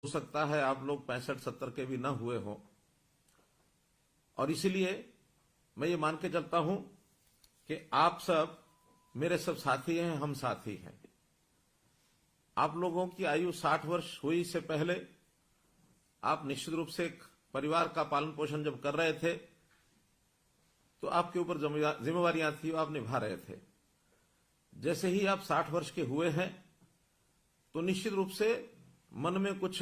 हो सकता है आप लोग 65-70 के भी न हुए हों, और इसीलिए मैं ये मान के चलता हूं कि आप सब मेरे सब साथी हैं, हम साथी हैं। आप लोगों की आयु 60 वर्ष हुई से पहले आप निश्चित रूप से एक परिवार का पालन पोषण जब कर रहे थे तो आपके ऊपर जिम्मेवारियां थी, आप निभा रहे थे। जैसे ही आप 60 वर्ष के हुए हैं तो निश्चित रूप से मन में कुछ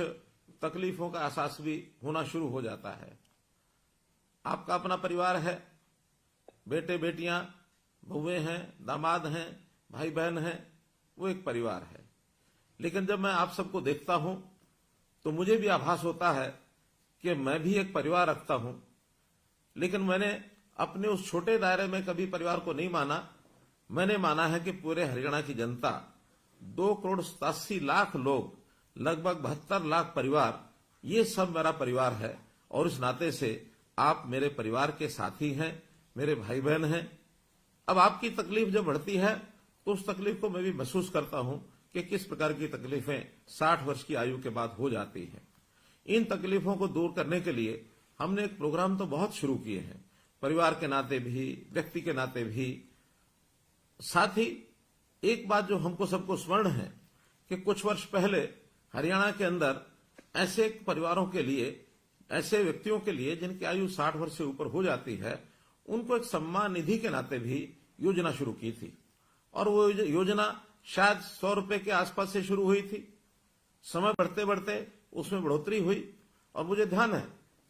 तकलीफों का एहसास भी होना शुरू हो जाता है। आपका अपना परिवार है, बेटे बेटियां, बहुएं हैं, दामाद हैं, भाई बहन हैं, वो एक परिवार है। लेकिन जब मैं आप सबको देखता हूं तो मुझे भी आभास होता है कि मैं भी एक परिवार रखता हूं, लेकिन मैंने अपने उस छोटे दायरे में कभी परिवार को नहीं माना। मैंने माना है कि पूरे हरियाणा की जनता, 2,87,00,000 लोग, लगभग 72 लाख परिवार, ये सब मेरा परिवार है। और इस नाते से आप मेरे परिवार के साथी हैं, मेरे भाई बहन हैं। अब आपकी तकलीफ जब बढ़ती है तो उस तकलीफ को मैं भी महसूस करता हूं कि किस प्रकार की तकलीफें 60 वर्ष की आयु के बाद हो जाती हैं। इन तकलीफों को दूर करने के लिए हमने एक प्रोग्राम तो बहुत शुरू किए हैं, परिवार के नाते भी, व्यक्ति के नाते भी। साथ ही एक बात जो हमको सबको स्मरण है कि कुछ वर्ष पहले हरियाणा के अंदर ऐसे परिवारों के लिए, ऐसे व्यक्तियों के लिए जिनकी आयु 60 वर्ष से ऊपर हो जाती है, उनको एक सम्मान निधि के नाते भी योजना शुरू की थी। और वो योजना शायद 100 रुपए के आसपास से शुरू हुई थी। समय बढ़ते बढ़ते उसमें बढ़ोतरी हुई और मुझे ध्यान है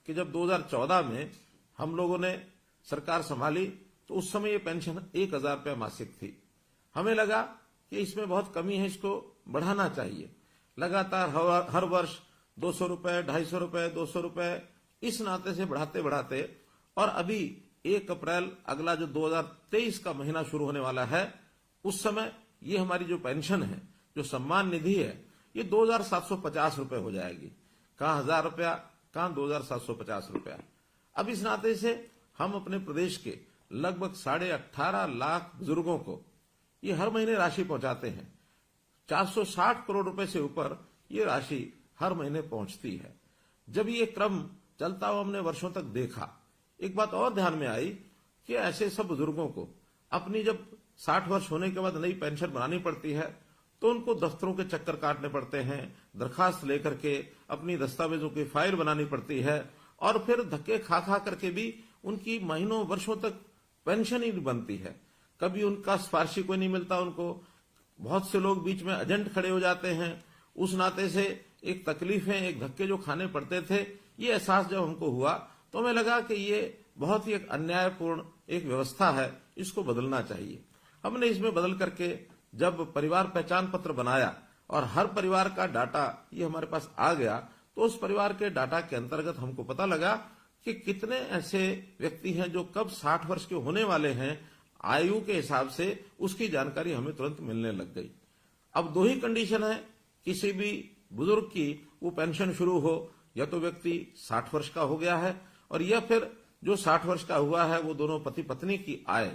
कि जब 2014 में हम लोगों ने सरकार संभाली तो उस समय ये पेंशन 1,000 रुपया मासिक थी। हमें लगा कि इसमें बहुत कमी है, इसको बढ़ाना चाहिए। लगातार हर वर्ष 200 रुपए, 250 रुपए, 200 रुपए, इस नाते से बढ़ाते बढ़ाते, और अभी 1 अप्रैल अगला जो 2023 का महीना शुरू होने वाला है, उस समय ये हमारी जो पेंशन है, जो सम्मान निधि है, ये 2,750 रुपए हो जाएगी। कहां 1,000 रुपया, कहां 2,750 रुपया। अब इस नाते से हम अपने प्रदेश के लगभग 18.5 लाख बुजुर्गों को ये हर महीने राशि पहुंचाते हैं। 460 करोड़ रुपए से ऊपर ये राशि हर महीने पहुंचती है। जब ये क्रम चलता हुआ हमने वर्षों तक देखा, एक बात और ध्यान में आई कि ऐसे सब बुजुर्गों को अपनी जब 60 वर्ष होने के बाद नई पेंशन बनानी पड़ती है तो उनको दफ्तरों के चक्कर काटने पड़ते हैं, दरखास्त लेकर के अपनी दस्तावेजों की फाइल बनानी पड़ती है, और फिर धक्के खा खा करके भी उनकी महीनों वर्षों तक पेंशन ही नहीं बनती है। कभी उनका सिफारिशी कोई नहीं मिलता उनको। बहुत से लोग बीच में एजेंट खड़े हो जाते हैं। उस नाते से एक तकलीफें, एक धक्के जो खाने पड़ते थे, ये एहसास जब हमको हुआ तो हमें लगा कि ये बहुत ही एक अन्यायपूर्ण एक व्यवस्था है, इसको बदलना चाहिए। हमने इसमें बदल करके जब परिवार पहचान पत्र बनाया और हर परिवार का डाटा ये हमारे पास आ गया, तो उस परिवार के डाटा के अंतर्गत हमको पता लगा कि कितने ऐसे व्यक्ति हैं जो कब 60 वर्ष के होने वाले हैं, आयु के हिसाब से उसकी जानकारी हमें तुरंत मिलने लग गई। अब 2 ही कंडीशन है किसी भी बुजुर्ग की वो पेंशन शुरू हो, या तो व्यक्ति 60 वर्ष का हो गया है, और या फिर जो 60 वर्ष का हुआ है वो दोनों पति पत्नी की आय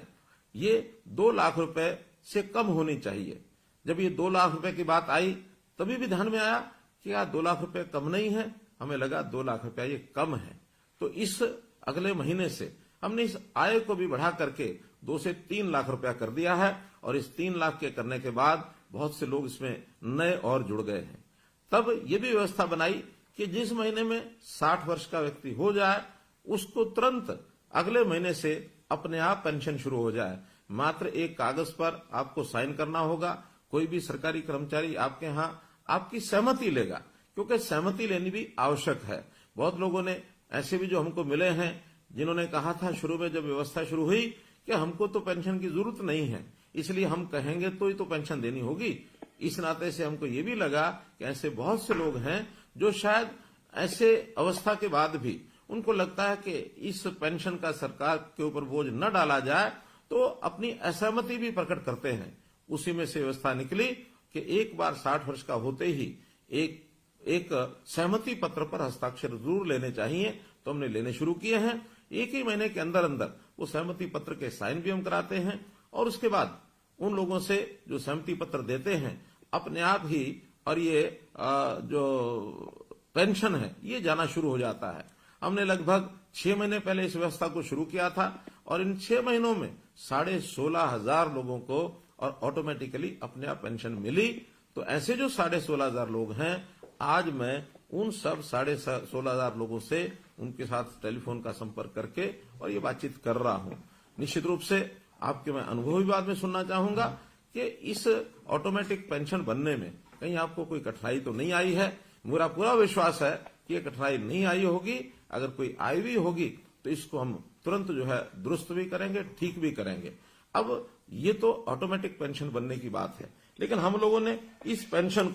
ये 2 लाख रुपए से कम होनी चाहिए। जब ये 2 लाख रुपए की बात आई तभी भी ध्यान में आया कि यार 2 लाख रुपए कम नहीं है, हमें लगा 2 लाख रुपया ये कम है। तो इस अगले महीने से हमने इस आय को भी बढ़ा करके 2 से 3 लाख रुपया कर दिया है, और इस 3 लाख के करने के बाद बहुत से लोग इसमें नए और जुड़ गए हैं। तब ये भी व्यवस्था बनाई कि जिस महीने में 60 वर्ष का व्यक्ति हो जाए उसको तुरंत अगले महीने से अपने आप पेंशन शुरू हो जाए। मात्र एक कागज पर आपको साइन करना होगा। कोई भी सरकारी कर्मचारी आपके यहां आपकी सहमति लेगा, क्योंकि सहमति लेनी भी आवश्यक है। बहुत लोगों ने ऐसे भी जो हमको मिले हैं जिन्होंने कहा था शुरू में जब व्यवस्था शुरू हुई कि हमको तो पेंशन की जरूरत नहीं है, इसलिए हम कहेंगे तो ही तो पेंशन देनी होगी। इस नाते से हमको ये भी लगा कि ऐसे बहुत से लोग हैं जो शायद ऐसे अवस्था के बाद भी उनको लगता है कि इस पेंशन का सरकार के ऊपर बोझ न डाला जाए, तो अपनी असहमति भी प्रकट करते हैं। उसी में से व्यवस्था निकली कि एक बार 60 वर्ष का होते ही एक सहमति पत्र पर हस्ताक्षर जरूर लेने चाहिए। तो हमने लेने शुरू किए हैं। 1 ही महीने के अंदर अंदर वो सहमति पत्र के साइन भी हम कराते हैं, और उसके बाद उन लोगों से जो सहमति पत्र देते हैं अपने आप ही, और ये जो पेंशन है ये जाना शुरू हो जाता है। हमने लगभग 6 महीने पहले इस व्यवस्था को शुरू किया था और इन 6 महीनों में 16,500 लोगों को और ऑटोमेटिकली अपने आप पेंशन मिली। तो ऐसे जो 16,500 लोग हैं, आज मैं उन सब 16,500 लोगों से उनके साथ टेलीफोन का संपर्क करके और ये बातचीत कर रहा हूं। निश्चित रूप से आपके मैं अनुभव भी बाद में सुनना चाहूंगा कि इस ऑटोमेटिक पेंशन बनने में कहीं आपको कोई कठिनाई तो नहीं आई है। मेरा पूरा विश्वास है कि ये कठिनाई नहीं आई होगी। अगर कोई आई भी होगी तो इसको हम तुरंत जो है दुरुस्त भी करेंगे, ठीक भी करेंगे। अब ये तो ऑटोमेटिक पेंशन बनने की बात है, लेकिन हम लोगों ने इस पेंशन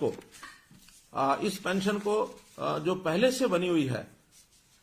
को जो पहले से बनी हुई है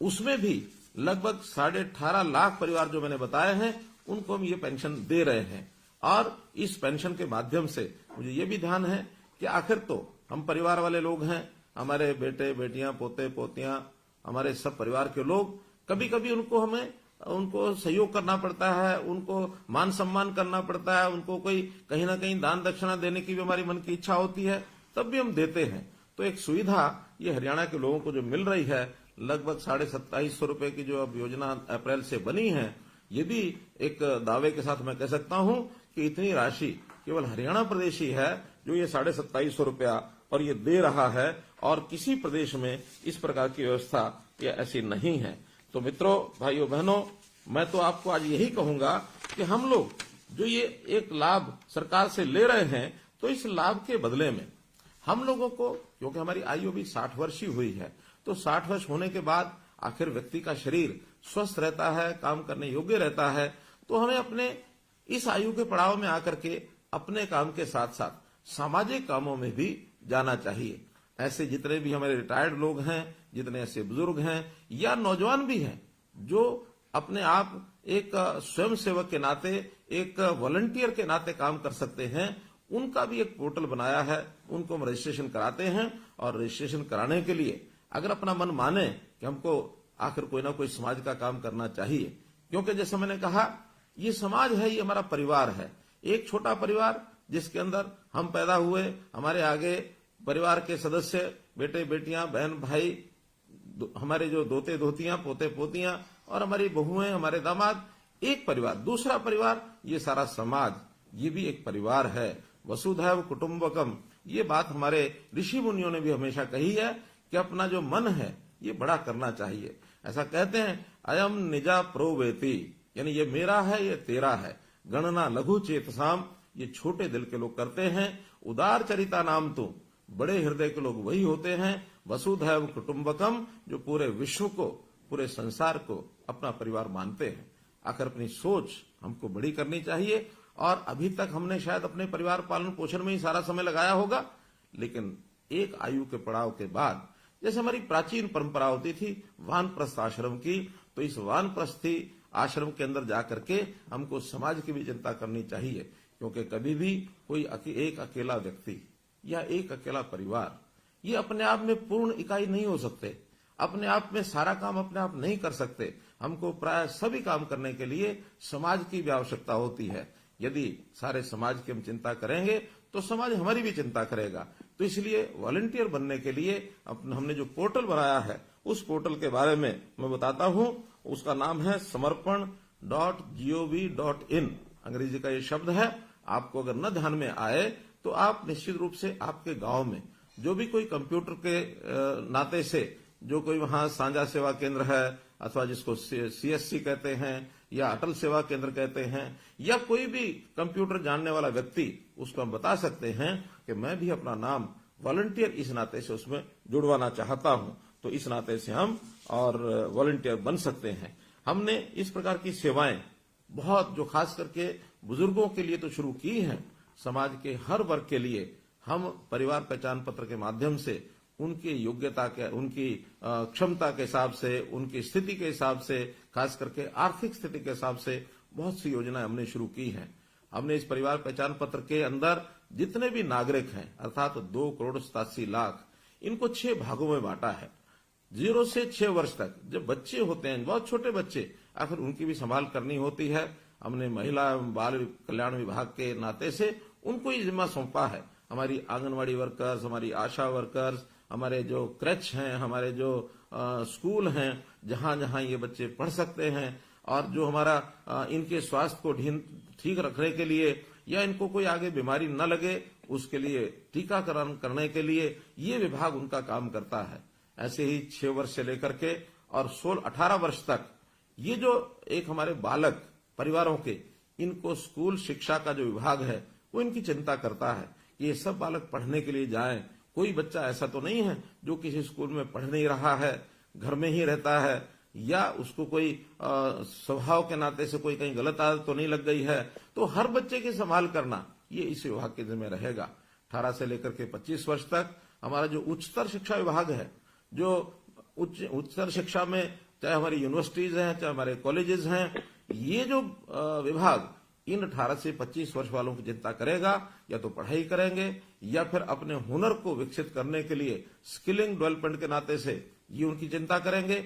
उसमें भी लगभग 18.5 लाख परिवार जो मैंने बताए हैं उनको हम ये पेंशन दे रहे हैं। और इस पेंशन के माध्यम से मुझे ये भी ध्यान है कि आखिर तो हम परिवार वाले लोग हैं, हमारे बेटे बेटियां पोते पोतियां हमारे सब परिवार के लोग, कभी कभी उनको सहयोग करना पड़ता है, उनको मान सम्मान करना पड़ता है, उनको कोई कहीं ना कहीं दान दक्षिणा देने की भी हमारी मन की इच्छा होती है, तब भी हम देते हैं। तो एक सुविधा ये हरियाणा के लोगों को जो मिल रही है, लगभग 2750 रुपए की जो अब योजना अप्रैल से बनी है, ये भी एक दावे के साथ मैं कह सकता हूं कि इतनी राशि केवल हरियाणा प्रदेश ही है जो ये 2750 रुपया और ये दे रहा है, और किसी प्रदेश में इस प्रकार की व्यवस्था ये ऐसी नहीं है। तो मित्रों, भाइयों बहनों, मैं तो आपको आज यही कहूंगा कि हम लोग जो ये एक लाभ सरकार से ले रहे हैं, तो इस लाभ के बदले में हम लोगों को, क्योंकि हमारी आयु भी 60 वर्ष ही हुई है, तो 60 वर्ष होने के बाद आखिर व्यक्ति का शरीर स्वस्थ रहता है, काम करने योग्य रहता है, तो हमें अपने इस आयु के पड़ाव में आकर के अपने काम के साथ साथ सामाजिक कामों में भी जाना चाहिए। ऐसे जितने भी हमारे रिटायर्ड लोग हैं, जितने ऐसे बुजुर्ग हैं या नौजवान भी हैं जो अपने आप एक स्वयंसेवक के नाते, एक वॉलंटियर के नाते काम कर सकते हैं, उनका भी एक पोर्टल बनाया है। उनको हम रजिस्ट्रेशन कराते हैं और रजिस्ट्रेशन कराने के लिए अगर अपना मन माने कि हमको आखिर कोई ना कोई समाज का काम करना चाहिए, क्योंकि जैसे मैंने कहा ये समाज है, ये हमारा परिवार है, एक छोटा परिवार जिसके अंदर हम पैदा हुए, हमारे आगे परिवार के सदस्य बेटे बेटियां बहन भाई, हमारे जो दोते दोतियां पोते पोतियां और हमारी बहुएं हमारे दामाद, एक परिवार। दूसरा परिवार ये सारा समाज, ये भी एक परिवार है। वसुधैव कुटुंबकम, ये बात हमारे ऋषि मुनियों ने भी हमेशा कही है कि अपना जो मन है ये बड़ा करना चाहिए। ऐसा कहते हैं अयम निजा प्रोवेति, यानी ये मेरा है ये तेरा है। गणना लघु चेतसाम, ये छोटे दिल के लोग करते हैं। उदार चरिता नाम तो, बड़े हृदय के लोग वही होते हैं। वसुधैव कुटुंबकम, जो पूरे विश्व को, पूरे संसार को अपना परिवार मानते हैं। आखिर अपनी सोच हमको बड़ी करनी चाहिए। और अभी तक हमने शायद अपने परिवार पालन पोषण में ही सारा समय लगाया होगा, लेकिन एक आयु के पड़ाव के बाद, जैसे हमारी प्राचीन परंपरा होती थी वानप्रस्थ आश्रम की, तो इस वानप्रस्थी आश्रम के अंदर जाकर के हमको समाज की भी चिंता करनी चाहिए। क्योंकि कभी भी कोई एक अकेला व्यक्ति या एक अकेला परिवार ये अपने आप में पूर्ण इकाई नहीं हो सकते, अपने आप में सारा काम अपने आप नहीं कर सकते। हमको प्राय सभी काम करने के लिए समाज की भी आवश्यकता होती है। यदि सारे समाज की हम चिंता करेंगे तो समाज हमारी भी चिंता करेगा। तो इसलिए वॉलंटियर बनने के लिए हमने जो पोर्टल बनाया है, उस पोर्टल के बारे में मैं बताता हूं। उसका नाम है samarpan.gov.in, अंग्रेजी का ये शब्द है। आपको अगर न ध्यान में आए तो आप निश्चित रूप से आपके गांव में जो भी कोई कंप्यूटर के नाते से जो कोई वहां साझा सेवा केंद्र है, अथवा जिसको CSC कहते हैं या अटल सेवा केंद्र कहते हैं, या कोई भी कंप्यूटर जानने वाला व्यक्ति, उसको हम बता सकते हैं कि मैं भी अपना नाम वॉलंटियर इस नाते से उसमें जुड़वाना चाहता हूं। तो इस नाते से हम और वॉलंटियर बन सकते हैं। हमने इस प्रकार की सेवाएं बहुत, जो खास करके बुजुर्गों के लिए तो शुरू की हैं, समाज के हर वर्ग के लिए हम परिवार पहचान पत्र के माध्यम से उनकी योग्यता के, उनकी क्षमता के हिसाब से, उनकी स्थिति के हिसाब से, खास करके आर्थिक स्थिति के हिसाब से बहुत सी योजनाएं हमने शुरू की हैं। हमने इस परिवार पहचान पत्र के अंदर जितने भी नागरिक हैं, अर्थात 2,87,00,000, इनको 6 भागों में बांटा है। 0 से 6 वर्ष तक जब बच्चे होते हैं, बहुत छोटे बच्चे, आखिर उनकी भी संभाल करनी होती है। हमने महिला एवं बाल कल्याण विभाग के नाते से उनको ये जिम्मा सौंपा है। हमारी आंगनवाड़ी वर्कर्स, हमारी आशा वर्कर्स, हमारे जो क्रच हैं, हमारे जो स्कूल हैं, जहां जहां ये बच्चे पढ़ सकते हैं, और जो हमारा इनके स्वास्थ्य को ठीक रखने के लिए या इनको कोई आगे बीमारी न लगे उसके लिए टीकाकरण करने के लिए ये विभाग उनका काम करता है। ऐसे ही 6 वर्ष से लेकर के और 16-18 वर्ष तक ये जो एक हमारे बालक परिवारों के, इनको स्कूल शिक्षा का जो विभाग है वो इनकी चिंता करता है कि ये सब बालक पढ़ने के लिए जाएं। कोई बच्चा ऐसा तो नहीं है जो किसी स्कूल में पढ़ नहीं रहा है, घर में ही रहता है, या उसको कोई स्वभाव के नाते से कोई कहीं गलत आदत तो नहीं लग गई है। तो हर बच्चे की संभाल करना ये इस विभाग के जिम्मे रहेगा। 18 से लेकर के 25 वर्ष तक हमारा जो उच्चतर शिक्षा विभाग है, जो उच्चतर शिक्षा में चाहे हमारी यूनिवर्सिटीज हैं, चाहे हमारे कॉलेजेस हैं, ये जो विभाग इन 18 से 25 वर्ष वालों की चिंता करेगा। या तो पढ़ाई करेंगे या फिर अपने हुनर को विकसित करने के लिए स्किलिंग डेवलपमेंट के नाते से ये उनकी चिंता करेंगे।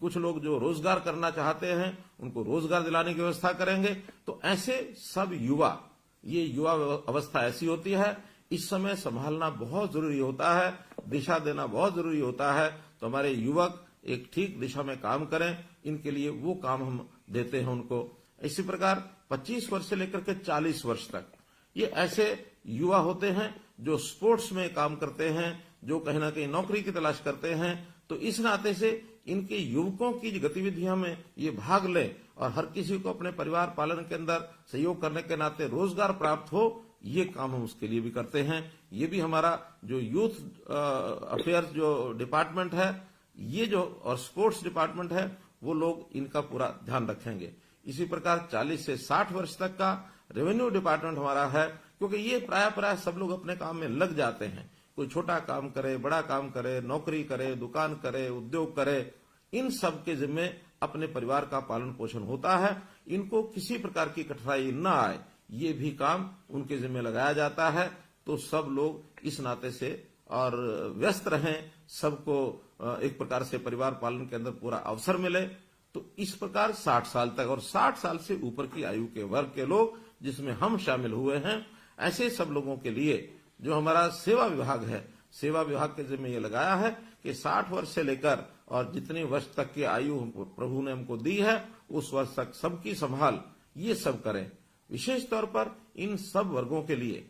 कुछ लोग जो रोजगार करना चाहते हैं उनको रोजगार दिलाने की व्यवस्था करेंगे। तो ऐसे सब युवा, ये युवा अवस्था ऐसी होती है, इस समय संभालना बहुत जरूरी होता है, दिशा देना बहुत जरूरी होता है। तो हमारे युवक एक ठीक दिशा में काम करें, इनके लिए वो काम हम देते हैं उनको। इसी प्रकार 25 वर्ष से लेकर के 40 वर्ष तक ये ऐसे युवा होते हैं जो स्पोर्ट्स में काम करते हैं, जो कहीं ना कहीं नौकरी की तलाश करते हैं। तो इस नाते से इनके युवकों की गतिविधियों में ये भाग लें और हर किसी को अपने परिवार पालन के अंदर सहयोग करने के नाते रोजगार प्राप्त हो, ये काम हम उसके लिए भी करते हैं। ये भी हमारा जो यूथ अफेयर्स जो डिपार्टमेंट है, ये जो और स्पोर्ट्स डिपार्टमेंट है, वो लोग इनका पूरा ध्यान रखेंगे। इसी प्रकार 40 से 60 वर्ष तक का रेवेन्यू डिपार्टमेंट हमारा है, क्योंकि ये प्राय सब लोग अपने काम में लग जाते हैं। कोई छोटा काम करे, बड़ा काम करे, नौकरी करे, दुकान करे, उद्योग करे, इन सब के जिम्मे अपने परिवार का पालन पोषण होता है। इनको किसी प्रकार की कठिनाई न आए, ये भी काम उनके जिम्मे लगाया जाता है। तो सब लोग इस नाते से और व्यस्त रहें, सबको एक प्रकार से परिवार पालन के अंदर पूरा अवसर मिले। तो इस प्रकार 60 साल तक और 60 साल से ऊपर की आयु के वर्ग के लोग, जिसमें हम शामिल हुए हैं, ऐसे सब लोगों के लिए जो हमारा सेवा विभाग है, सेवा विभाग के जिम्मे ये लगाया है कि 60 वर्ष से लेकर और जितने वर्ष तक की आयु प्रभु ने हमको दी है, उस वर्ष तक सबकी संभाल ये सब करें। विशेष तौर पर इन सब वर्गों के लिए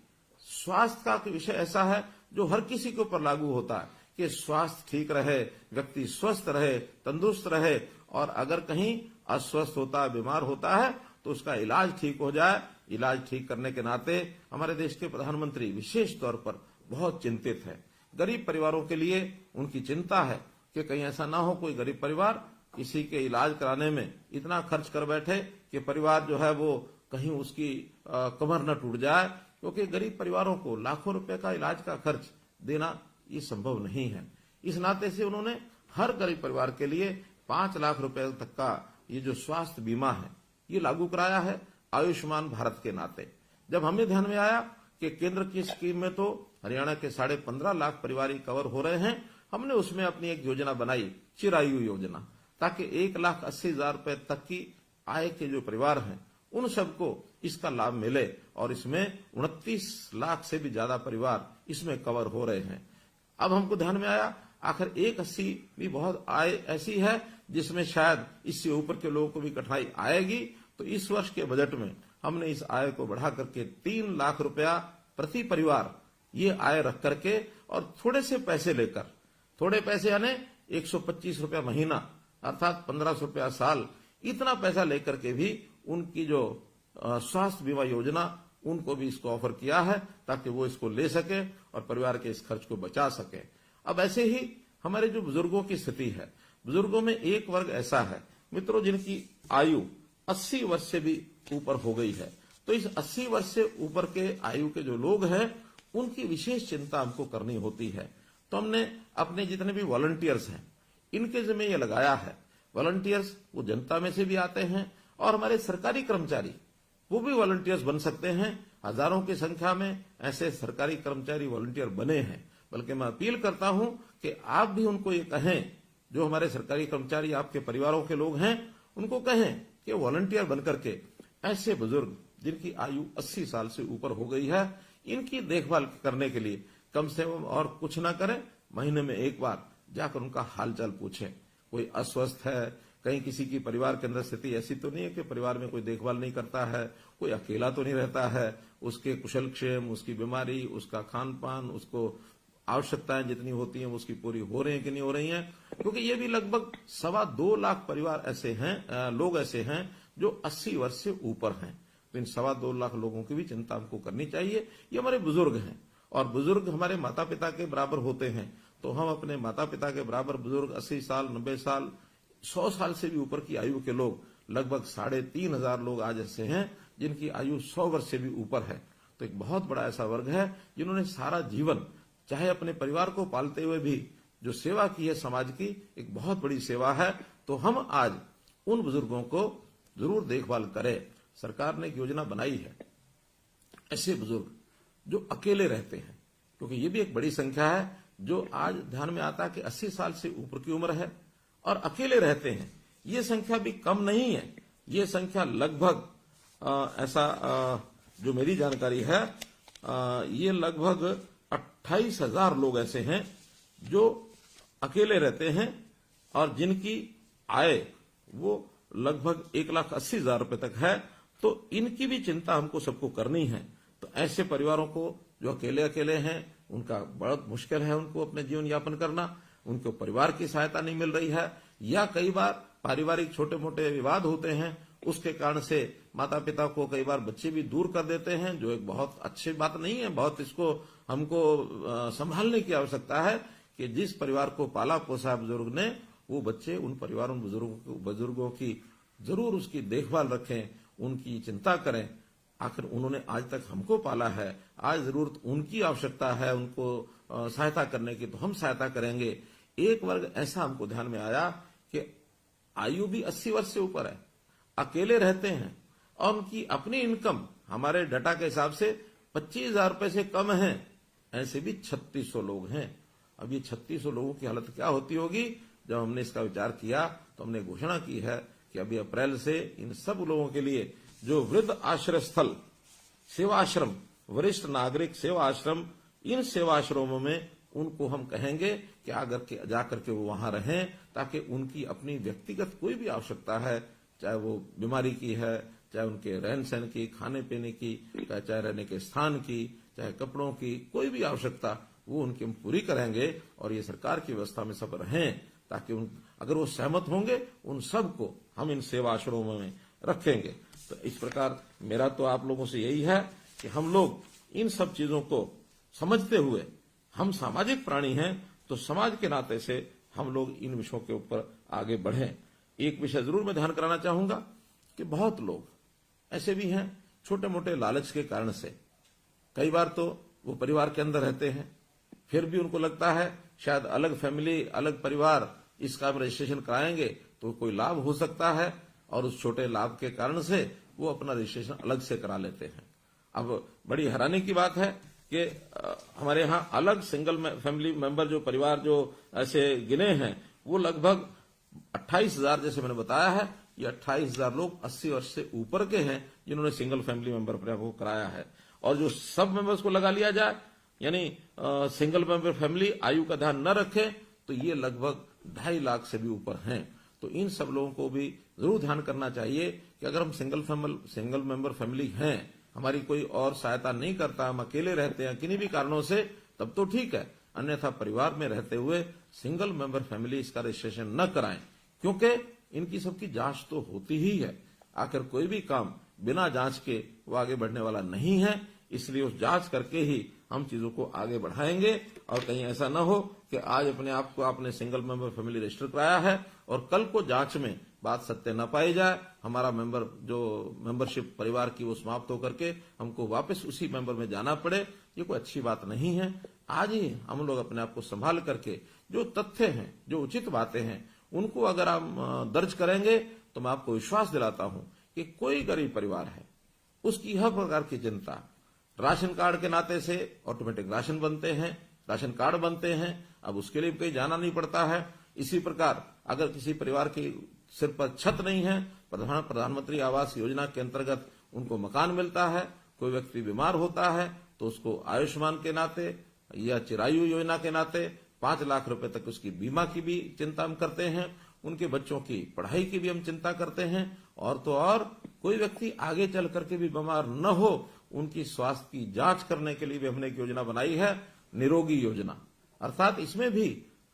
स्वास्थ्य का विषय ऐसा है जो हर किसी के ऊपर लागू होता है कि स्वास्थ्य ठीक रहे, व्यक्ति स्वस्थ रहे, तंदुरुस्त रहे, और अगर कहीं अस्वस्थ होता है, बीमार होता है, तो उसका इलाज ठीक हो जाए। इलाज ठीक करने के नाते हमारे देश के प्रधानमंत्री विशेष तौर पर बहुत चिंतित है। गरीब परिवारों के लिए उनकी चिंता है कि कहीं ऐसा ना हो कोई गरीब परिवार किसी के इलाज कराने में इतना खर्च कर बैठे कि परिवार जो है वो कहीं उसकी कमर न टूट जाए, क्योंकि गरीब परिवारों को लाखों रुपए का इलाज का खर्च देना ये संभव नहीं है। इस नाते से उन्होंने हर गरीब परिवार के लिए 5 लाख रुपए तक का ये जो स्वास्थ्य बीमा है ये लागू कराया है आयुष्मान भारत के नाते। जब हमें ध्यान में आया कि केंद्र की स्कीम में तो हरियाणा के 15.5 लाख परिवार कवर हो रहे हैं, हमने उसमें अपनी एक योजना बनाई, चिरायु योजना, ताकि 1,80,000 रुपए तक की आय के जो परिवार हैं उन सबको इसका लाभ मिले। और इसमें 29 लाख से भी ज्यादा परिवार इसमें कवर हो रहे हैं। अब हमको ध्यान में आया आखिर 1,80 भी बहुत आय ऐसी है जिसमें शायद इससे ऊपर के लोगों को भी कठिनाई आएगी। तो इस वर्ष के बजट में हमने इस आय को बढ़ा करके 3 लाख रुपया प्रति परिवार ये आय रख करके और थोड़े से पैसे लेकर, थोड़े पैसे यानी 125 रुपया महीना अर्थात 1500 रुपया साल, इतना पैसा लेकर के भी उनकी जो स्वास्थ्य बीमा योजना उनको भी इसको ऑफर किया है ताकि वो इसको ले सके और परिवार के इस खर्च को बचा सके। अब ऐसे ही हमारे जो बुजुर्गों की स्थिति है, बुजुर्गों में एक वर्ग ऐसा है मित्रों जिनकी आयु 80 वर्ष से भी ऊपर हो गई है। तो इस 80 वर्ष से ऊपर के आयु के जो लोग हैं उनकी विशेष चिंता हमको करनी होती है। तो हमने अपने जितने भी वॉलंटियर्स हैं इनके जिम्मे ये लगाया है। वॉलंटियर्स वो जनता में से भी आते हैं और हमारे सरकारी कर्मचारी वो भी वॉलंटियर्स बन सकते हैं। हजारों की संख्या में ऐसे सरकारी कर्मचारी वॉलंटियर बने हैं। बल्कि मैं अपील करता हूं कि आप भी उनको ये कहें, जो हमारे सरकारी कर्मचारी आपके परिवारों के लोग हैं उनको कहें कि वॉलंटियर बनकर के ऐसे बुजुर्ग जिनकी आयु 80 साल से ऊपर हो गई है इनकी देखभाल करने के लिए कम से कम और कुछ ना करें, महीने में एक बार जाकर उनका हालचाल पूछें। कोई अस्वस्थ है, कहीं किसी की परिवार के अंदर स्थिति ऐसी तो नहीं है कि परिवार में कोई देखभाल नहीं करता है, कोई अकेला तो नहीं रहता है, उसके कुशल क्षेम, उसकी बीमारी, उसका खान पान, उसको आवश्यकताएं जितनी होती हैं उसकी पूरी हो रही हैं कि नहीं हो रही हैं। क्योंकि ये भी लगभग 2.25 लाख परिवार ऐसे हैं, लोग ऐसे हैं जो 80 वर्ष से ऊपर हैं। तो इन 2.25 लाख लोगों की भी चिंता हमको करनी चाहिए। ये हमारे बुजुर्ग हैं और बुजुर्ग हमारे माता पिता के बराबर होते हैं, तो हम अपने माता पिता के बराबर बुजुर्ग 80 साल, 90 साल, 100 साल से भी ऊपर की आयु के लोग लगभग 3,500 लोग आज ऐसे हैं जिनकी आयु 100 वर्ष से भी ऊपर है। तो एक बहुत बड़ा ऐसा वर्ग है जिन्होंने सारा जीवन, चाहे अपने परिवार को पालते हुए भी जो सेवा की है समाज की, एक बहुत बड़ी सेवा है। तो हम आज उन बुजुर्गों को जरूर देखभाल करें। सरकार ने एक योजना बनाई है ऐसे बुजुर्ग जो अकेले रहते हैं, क्योंकि ये भी एक बड़ी संख्या है जो आज ध्यान में आता है कि 80 साल से ऊपर की उम्र है और अकेले रहते हैं। ये संख्या भी कम नहीं है। ये संख्या लगभग जो मेरी जानकारी है, ये लगभग 28,000 लोग ऐसे हैं जो अकेले रहते हैं और जिनकी आय वो लगभग 1,80,000 रुपए तक है। तो इनकी भी चिंता हमको सबको करनी है। तो ऐसे परिवारों को जो अकेले अकेले हैं, उनका बहुत मुश्किल है उनको अपने जीवन यापन करना, उनको परिवार की सहायता नहीं मिल रही है, या कई बार पारिवारिक छोटे मोटे विवाद होते हैं, उसके कारण से माता पिता को कई बार बच्चे भी दूर कर देते हैं, जो एक बहुत अच्छी बात नहीं है। बहुत इसको हमको संभालने की आवश्यकता है कि जिस परिवार को पाला पोसा बुजुर्ग ने, वो बच्चे उन परिवारों बुजुर्गों की जरूर उसकी देखभाल रखें, उनकी चिंता करें। आखिर उन्होंने आज तक हमको पाला है, आज जरूरत उनकी आवश्यकता है उनको सहायता करने की, तो हम सहायता करेंगे। एक वर्ग ऐसा हमको ध्यान में आया कि आयु भी 80 वर्ष से ऊपर है, अकेले रहते हैं और उनकी अपनी इनकम हमारे डाटा के हिसाब से 25,000 रुपए से कम है। ऐसे भी 3600 लोग हैं। अब ये 3600 लोगों की हालत क्या होती होगी? जब हमने इसका विचार किया तो हमने घोषणा की है कि अभी अप्रैल से इन सब लोगों के लिए जो वृद्ध आश्रय स्थल, सेवाश्रम, वरिष्ठ नागरिक सेवा आश्रम, इन सेवाश्रमों में उनको हम कहेंगे कि आकर जाकर के वो वहां रहें, ताकि उनकी अपनी व्यक्तिगत कोई भी आवश्यकता है, चाहे वो बीमारी की है, चाहे उनके रहन सहन की, खाने पीने की, चाहे रहने के स्थान की, चाहे कपड़ों की, कोई भी आवश्यकता वो उनकी हम पूरी करेंगे। और ये सरकार की व्यवस्था में सब रहें, ताकि अगर वो सहमत होंगे उन सबको हम इन सेवा आश्रमों में रखेंगे। तो इस प्रकार मेरा तो आप लोगों से यही है कि हम लोग इन सब चीजों को समझते हुए, हम सामाजिक प्राणी हैं, तो समाज के नाते से हम लोग इन विषयों के ऊपर आगे बढ़ें। एक विषय जरूर मैं ध्यान कराना चाहूंगा कि बहुत लोग ऐसे भी हैं छोटे मोटे लालच के कारण से, कई बार तो वो परिवार के अंदर रहते हैं, फिर भी उनको लगता है शायद अलग फैमिली, अलग परिवार, इसका रजिस्ट्रेशन कराएंगे तो कोई लाभ हो सकता है, और उस छोटे लाभ के कारण से वो अपना रजिस्ट्रेशन अलग से करा लेते हैं। अब बड़ी हैरानी की बात है कि हमारे यहाँ अलग सिंगल फैमिली मेंबर जो परिवार जो ऐसे गिने हैं, वो लगभग 28,000, जैसे मैंने बताया है, ये 28,000 लोग 80 वर्ष से ऊपर के हैं जिन्होंने सिंगल फैमिली मेंबर को कराया है। और जो सब मेंबर्स को लगा लिया जाए, यानी सिंगल मेंबर फैमिली आयु का ध्यान न रखे, तो ये लगभग 2.5 लाख से भी ऊपर हैं। तो इन सब लोगों को भी जरूर ध्यान करना चाहिए कि अगर हम सिंगल मेंबर फैमिली हैं, हमारी कोई और सहायता नहीं करता, हम अकेले रहते हैं किन्हीं भी कारणों से, तब तो ठीक है। अन्यथा परिवार में रहते हुए सिंगल मेंबर फैमिली इसका रजिस्ट्रेशन न कराएं, क्योंकि इनकी सबकी जांच तो होती ही है। आखिर कोई भी काम बिना जांच के वो आगे बढ़ने वाला नहीं है, इसलिए उस जांच करके ही हम चीजों को आगे बढ़ाएंगे। और कहीं ऐसा न हो कि आज अपने आप को आपने सिंगल मेंबर फैमिली रजिस्टर कराया है और कल को जांच में बात सत्य न पाई जाए, हमारा मेंबरशिप परिवार की वो समाप्त होकर के हमको वापस उसी मेंबर में जाना पड़े। ये कोई अच्छी बात नहीं है। आज ही हम लोग अपने आप को संभाल करके जो तथ्य हैं, जो उचित बातें हैं, उनको अगर हम दर्ज करेंगे, तो मैं आपको विश्वास दिलाता हूं कि कोई गरीब परिवार है, उसकी हर प्रकार की चिंता, राशन कार्ड के नाते से ऑटोमेटिक राशन बनते हैं, राशन कार्ड बनते हैं, अब उसके लिए कहीं जाना नहीं पड़ता है। इसी प्रकार अगर किसी परिवार के सिर पर छत नहीं है, प्रधानमंत्री आवास योजना के अंतर्गत उनको मकान मिलता है। कोई व्यक्ति बीमार होता है तो उसको आयुष्मान के नाते या चिरायु योजना के नाते 5 लाख रुपए तक उसकी बीमा की भी चिंता हम करते हैं, उनके बच्चों की पढ़ाई की भी हम चिंता करते हैं, और तो और कोई व्यक्ति आगे चल करके भी बीमार न हो, उनकी स्वास्थ्य की जांच करने के लिए भी हमने एक योजना बनाई है, निरोगी योजना। अर्थात इसमें भी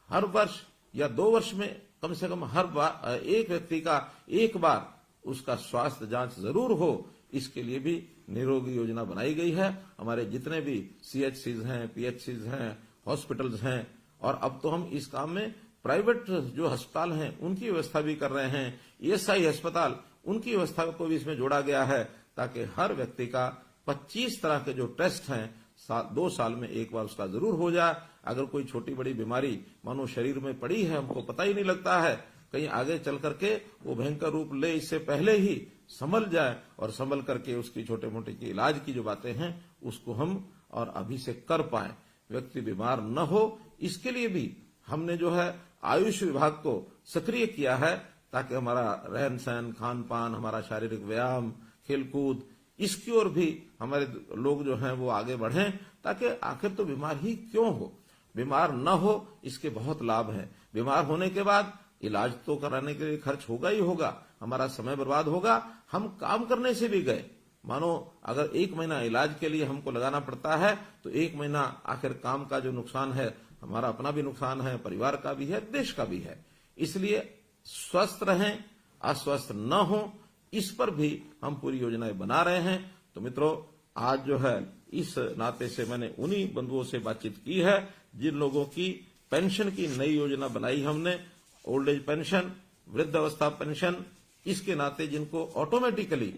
हर वर्ष या 2 वर्ष में कम से कम हर बार एक व्यक्ति का एक बार उसका स्वास्थ्य जांच जरूर हो, इसके लिए भी निरोगी योजना बनाई गई है। हमारे जितने भी CHCs हैं, PHCs हैं, हॉस्पिटल्स हैं, और अब तो हम इस काम में प्राइवेट जो अस्पताल हैं उनकी व्यवस्था भी कर रहे हैं। ESI अस्पताल, उनकी व्यवस्था को भी इसमें जोड़ा गया है, ताकि हर व्यक्ति का 25 तरह के जो टेस्ट हैं 2 साल में एक बार उसका जरूर हो जाए। अगर कोई छोटी बड़ी बीमारी मानो शरीर में पड़ी है, हमको पता ही नहीं लगता है, कहीं आगे चल करके वो भयंकर रूप ले, इससे पहले ही संभल जाए, और संभल करके उसकी छोटे मोटे की इलाज की जो बातें हैं उसको हम और अभी से कर पाए, व्यक्ति बीमार न हो, इसके लिए भी हमने जो है आयुष विभाग को सक्रिय किया है, ताकि हमारा रहन सहन, खान पान, हमारा शारीरिक व्यायाम, खेलकूद, इसकी ओर भी हमारे लोग जो हैं वो आगे बढ़ें, ताकि आखिर तो बीमार ही क्यों हो, बीमार न हो, इसके बहुत लाभ हैं। बीमार होने के बाद इलाज तो कराने के लिए खर्च होगा ही होगा, हमारा समय बर्बाद होगा, हम काम करने से भी गए। मानो अगर 1 महीना इलाज के लिए हमको लगाना पड़ता है, तो 1 महीना आखिर काम का जो नुकसान है, हमारा अपना भी नुकसान है, परिवार का भी है, देश का भी है। इसलिए स्वस्थ रहें, अस्वस्थ न हो, इस पर भी हम पूरी योजनाएं बना रहे हैं। तो मित्रों, आज जो है इस नाते से मैंने उन्हीं बंधुओं से बातचीत की है जिन लोगों की पेंशन की नई योजना बनाई हमने, ओल्ड एज पेंशन, वृद्ध अवस्था पेंशन, इसके नाते जिनको ऑटोमेटिकली